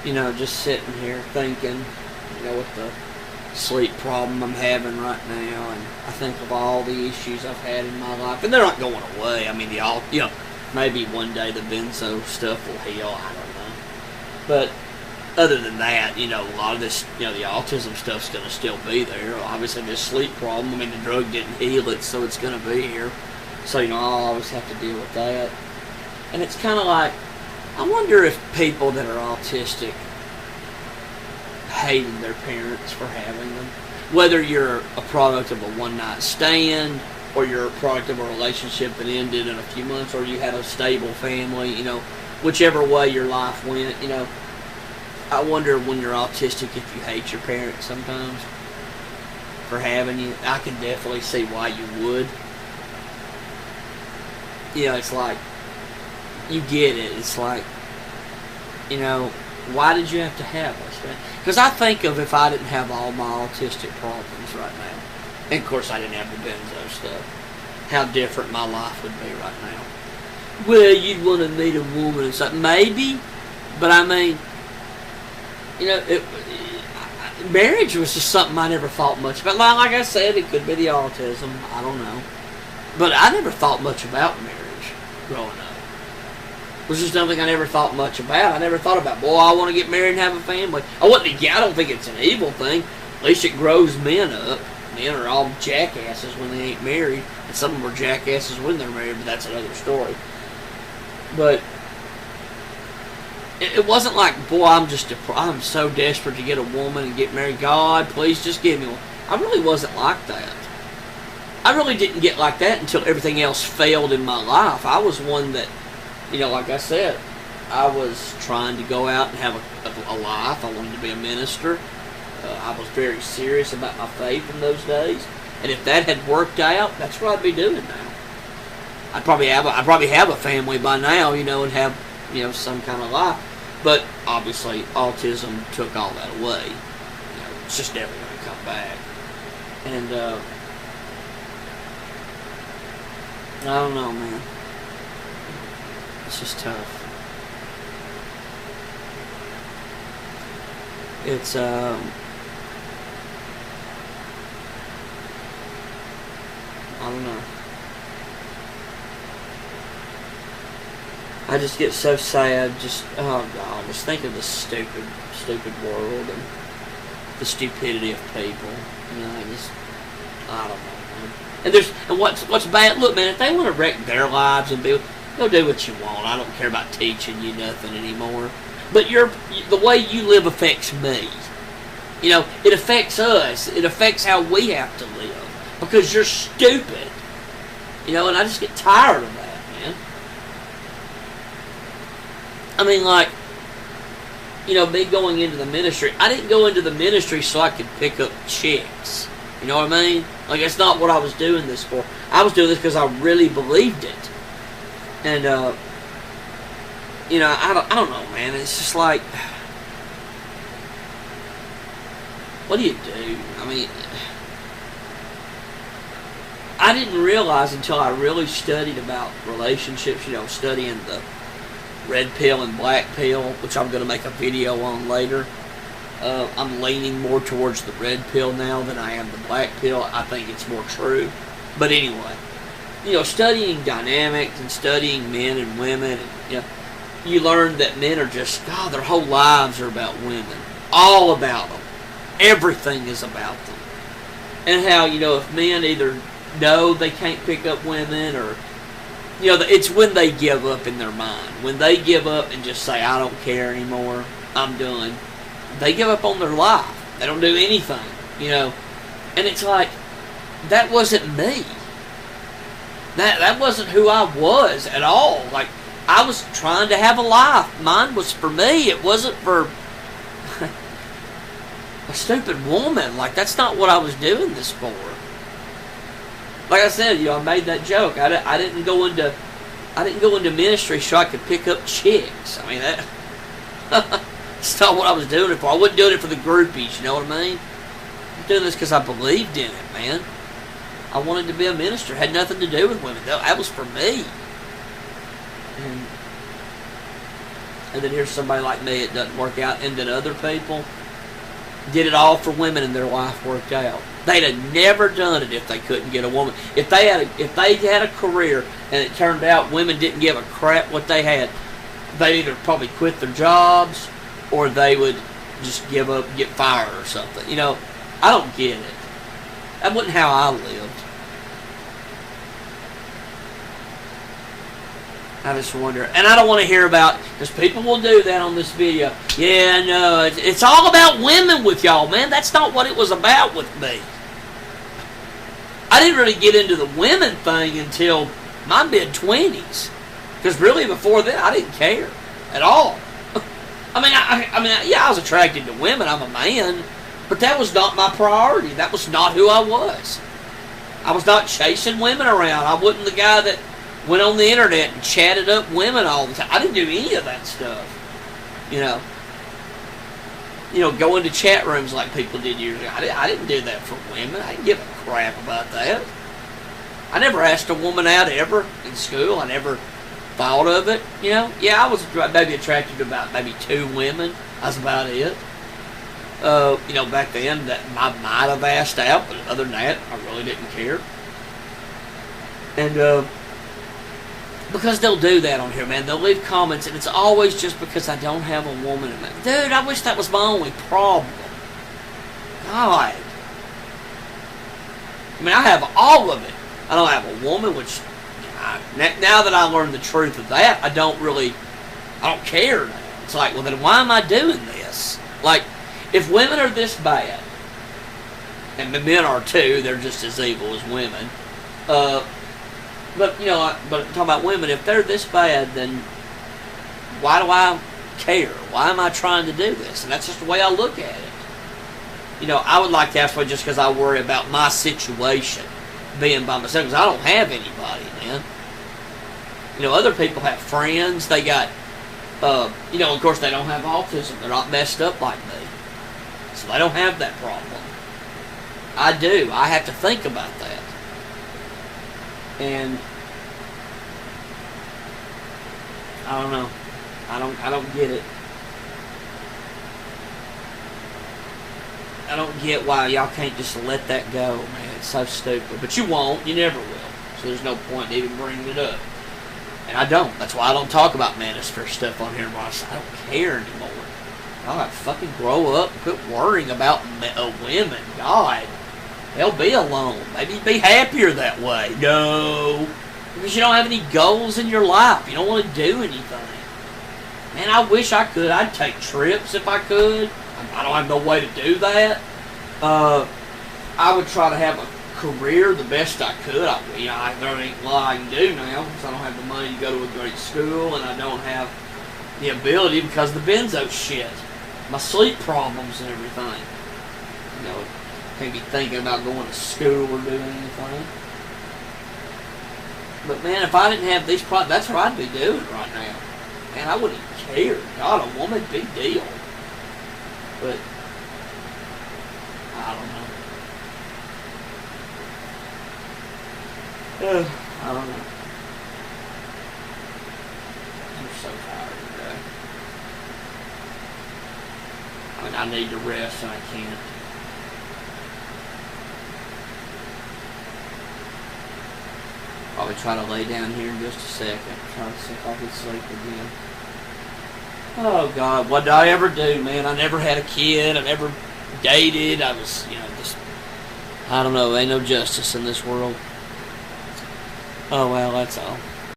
just sitting here thinking, with the sleep problem I'm having right now, and I think of all the issues I've had in my life, and they're not going away. I mean, maybe one day the benzo stuff will heal. I don't know, but other than that, a lot of this, the autism stuff's going to still be there. Obviously, this sleep problem, I mean, the drug didn't heal it, so it's going to be here. So, I'll always have to deal with that. And it's kind of like, I wonder if people that are autistic hated their parents for having them. Whether you're a product of a one-night stand, or you're a product of a relationship that ended in a few months, or you had a stable family, whichever way your life went, I wonder when you're autistic if you hate your parents sometimes for having you. I can definitely see why you would. It's like, you get it. It's like, why did you have to have us, man? Because I think of if I didn't have all my autistic problems right now, and of course I didn't have the benzo stuff, how different my life would be right now. Well, you'd want to meet a woman and something. Maybe, but I mean, marriage was just something I never thought much about. Like I said, it could be the autism. I don't know. But I never thought much about marriage growing up. It was just something I never thought much about. I never thought about, boy, I want to get married and have a family. I don't think it's an evil thing. At least it grows men up. Men are all jackasses when they ain't married. And some of them are jackasses when they're married, but that's another story. But it wasn't like, boy, I'm so desperate to get a woman and get married. God, please just give me one. I really wasn't like that. I really didn't get like that until everything else failed in my life. I was one that, like I said, I was trying to go out and have a life. I wanted to be a minister. I was very serious about my faith in those days. And if that had worked out, that's what I'd be doing now. I'd probably have a family by now, and have, some kind of life. But obviously, autism took all that away. It's just never going to come back. And I don't know, man. It's just tough. It's I don't know. I just get so sad. Oh God, just think of the stupid world and the stupidity of people. I don't know, man. And what's bad? Look, man, if they want to wreck their lives and go do what you want. I don't care about teaching you nothing anymore. But the way you live affects me. It affects us. It affects how we have to live. Because you're stupid. And I just get tired of that, man. I mean, like, me going into the ministry. I didn't go into the ministry so I could pick up chicks. You know what I mean? Like, that's not what I was doing this for. I was doing this because I really believed it. And, I don't know, man. It's just like, what do you do? I mean, I didn't realize until I really studied about relationships, studying the red pill and black pill, which I'm going to make a video on later. I'm leaning more towards the red pill now than I am the black pill. I think it's more true. But anyway, studying dynamics and studying men and women, and, you learn that men are just, God, their whole lives are about women. All about them. Everything is about them. And how, if men either know they can't pick up women or, it's when they give up in their mind. When they give up and just say, I don't care anymore, I'm done. They give up on their life. They don't do anything, And it's like, that wasn't me. That wasn't who I was at all. Like, I was trying to have a life. Mine was for me. It wasn't for a stupid woman. Like, that's not what I was doing this for. Like I said, I made that joke. I didn't go into ministry so I could pick up chicks. I mean, that's not what I was doing it for. I wasn't doing it for the groupies. You know what I mean? I'm doing this because I believed in it, man. I wanted to be a minister. It had nothing to do with women. That was for me. And and then here's somebody like me, it doesn't work out, and then other people did it all for women and their life worked out. They'd have never done it if they couldn't get a woman. If they had a career and it turned out women didn't give a crap what they had, they'd either probably quit their jobs or they would just give up, get fired or something. You know, I don't get it. That wasn't how I lived. I just wonder, and I don't want to hear about, because people will do that on this video. Yeah, no, it's all about women with y'all, man. That's not what it was about with me. I didn't really get into the women thing until my mid-20s. Because really, before then, I didn't care at all. I mean, yeah, I was attracted to women. I'm a man. But that was not my priority. That was not who I was. I was not chasing women around. I wasn't the guy that went on the internet and chatted up women all the time. I didn't do any of that stuff. You know, go into chat rooms like people did years ago. I didn't do that for women. I didn't give a crap about that. I never asked a woman out ever in school. I never thought of it. You know, yeah, I was maybe attracted to about maybe 2 women. That's about it. You know, back then that I might have asked out, but other than that, I really didn't care. And because they'll do that on here, man. They'll leave comments, and it's always just because I don't have a woman in my... Dude, I wish that was my only problem. God. I mean, I have all of it. I don't have a woman, which... now that I learned the truth of that, I don't care now. It's like, well, then why am I doing this? Like, if women are this bad, and the men are too, they're just as evil as women, but, you know, but talking about women, if they're this bad, then why do I care? Why am I trying to do this? And that's just the way I look at it. You know, I would like to ask for just because I worry about my situation being by myself, because I don't have anybody, man. You know, other people have friends. They got, you know, of course they don't have autism. They're not messed up like me. So they don't have that problem. I do. I have to think about that. And I don't know. I don't get it. I don't get why y'all can't just let that go, man. It's so stupid. But you won't. You never will. So there's no point in even bringing it up. And I don't. That's why I don't talk about manosphere stuff on here. I don't care anymore. Y'all gotta fucking grow up and quit worrying about women. God. They'll be alone. Maybe be happier that way. No. Because you don't have any goals in your life. You don't want to do anything. Man, I wish I could. I'd take trips if I could. I don't have no way to do that. I would try to have a career the best I could. There ain't a lot I can do now because I don't have the money to go to a great school, and I don't have the ability because of the benzo shit. My sleep problems and everything. You know, can't be thinking about going to school or doing anything. But man, if I didn't have these problems, that's what I'd be doing right now. Man, I wouldn't care. God, a woman, big deal. But I don't know. I don't know. I'm so tired today. I mean, I need to rest and I can't. Probably try to lay down here in just a second. Try to see if I can sleep again. Oh God, what did I ever do, man? I never had a kid. I never dated. I was, you know, just, I don't know. Ain't no justice in this world. Oh well, that's all.